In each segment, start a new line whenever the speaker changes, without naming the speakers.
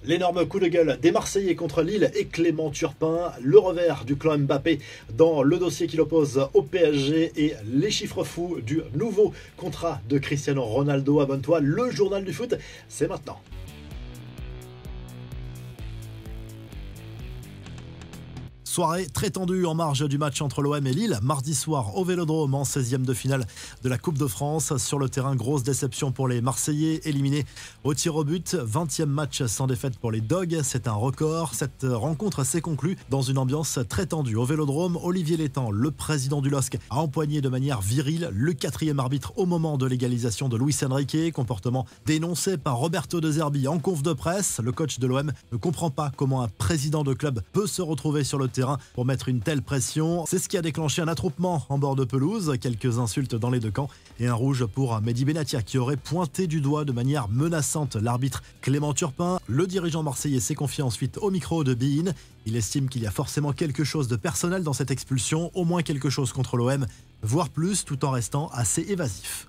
L'énorme coup de gueule des Marseillais contre Lille et Clément Turpin, le revers du clan Mbappé dans le dossier qui l'oppose au PSG et les chiffres fous du nouveau contrat de Cristiano Ronaldo. Abonne-toi, le journal du foot, c'est maintenant. Soirée très tendue en marge du match entre l'OM et Lille. Mardi soir au Vélodrome en 16e de finale de la Coupe de France. Sur le terrain, grosse déception pour les Marseillais, éliminés au tir au but. 20e match sans défaite pour les Dogs, c'est un record. Cette rencontre s'est conclue dans une ambiance très tendue. Au Vélodrome, Olivier Létang, le président du LOSC, a empoigné de manière virile le 4e arbitre au moment de l'égalisation de Luis Enrique. Comportement dénoncé par Roberto De Zerbi en conf de presse. Le coach de l'OM ne comprend pas comment un président de club peut se retrouver sur le terrain pour mettre une telle pression. C'est ce qui a déclenché un attroupement en bord de pelouse, quelques insultes dans les deux camps et un rouge pour Mehdi Benatia qui aurait pointé du doigt de manière menaçante l'arbitre Clément Turpin. Le dirigeant marseillais s'est confié ensuite au micro de beIN. Il estime qu'il y a forcément quelque chose de personnel dans cette expulsion, au moins quelque chose contre l'OM, voire plus, tout en restant assez évasif.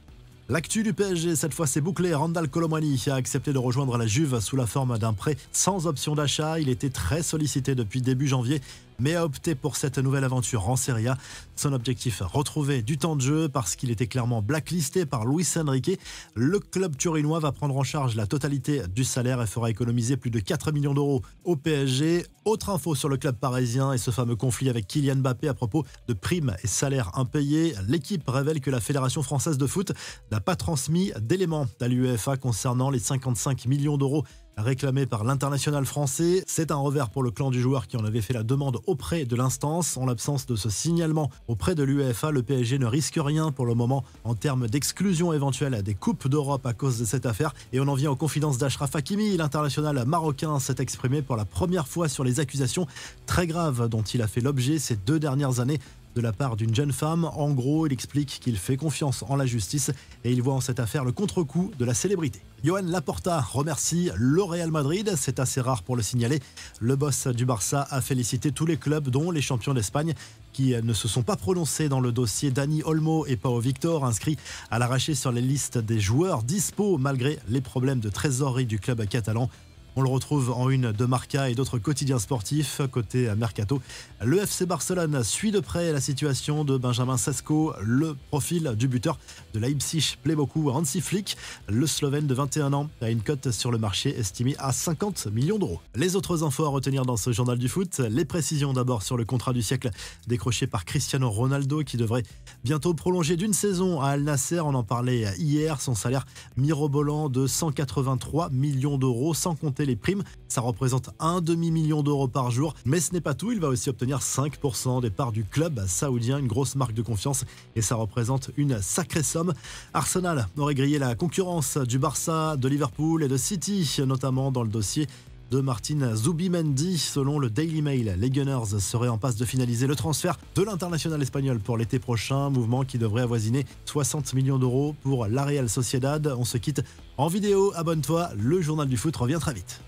L'actu du PSG, cette fois c'est bouclé. Randal Kolo Muani a accepté de rejoindre la Juve sous la forme d'un prêt sans option d'achat. Il était très sollicité depuis début janvier, mais a opté pour cette nouvelle aventure en Serie A. Son objectif, retrouver du temps de jeu parce qu'il était clairement blacklisté par Luis Enrique. Le club turinois va prendre en charge la totalité du salaire et fera économiser plus de 4 millions d'euros au PSG. Autre info sur le club parisien et ce fameux conflit avec Kylian Mbappé à propos de primes et salaires impayés. L'équipe révèle que la Fédération française de foot n'a pas transmis d'éléments à l'UEFA concernant les 55 millions d'euros réclamé par l'international français. C'est un revers pour le clan du joueur qui en avait fait la demande auprès de l'instance. En l'absence de ce signalement auprès de l'UEFA, le PSG ne risque rien pour le moment en termes d'exclusion éventuelle des Coupes d'Europe à cause de cette affaire. Et on en vient aux confidences d'Achraf Hakimi. L'international marocain s'est exprimé pour la première fois sur les accusations très graves dont il a fait l'objet ces 2 dernières années de la part d'une jeune femme. En gros, il explique qu'il fait confiance en la justice et il voit en cette affaire le contre-coup de la célébrité. Joan Laporta remercie le Real Madrid, c'est assez rare pour le signaler. Le boss du Barça a félicité tous les clubs, dont les champions d'Espagne, qui ne se sont pas prononcés dans le dossier Dani Olmo et Pau Victor, inscrits à l'arraché sur les listes des joueurs dispo malgré les problèmes de trésorerie du club catalan. On le retrouve en une de Marca et d'autres quotidiens sportifs. Côté Mercato, le FC Barcelone suit de près la situation de Benjamin Sesko. Le profil du buteur de Leipzig plaît beaucoup à Hansi Flick. Le Slovène de 21 ans a une cote sur le marché estimée à 50 millions d'euros. Les autres infos à retenir dans ce journal du foot, les précisions d'abord sur le contrat du siècle décroché par Cristiano Ronaldo qui devrait bientôt prolonger d'une saison à Al Nasser. On en parlait hier, son salaire mirobolant de 183 millions d'euros sans compter les primes, ça représente un demi-million d'euros par jour, mais ce n'est pas tout, il va aussi obtenir 5% des parts du club saoudien, une grosse marque de confiance et ça représente une sacrée somme. Arsenal aurait grillé la concurrence du Barça, de Liverpool et de City, notamment dans le dossier de Martin Zubimendi. Selon le Daily Mail, les Gunners seraient en passe de finaliser le transfert de l'international espagnol pour l'été prochain, mouvement qui devrait avoisiner 60 millions d'euros pour la Real Sociedad. On se quitte en vidéo, abonne-toi, le journal du foot revient très vite.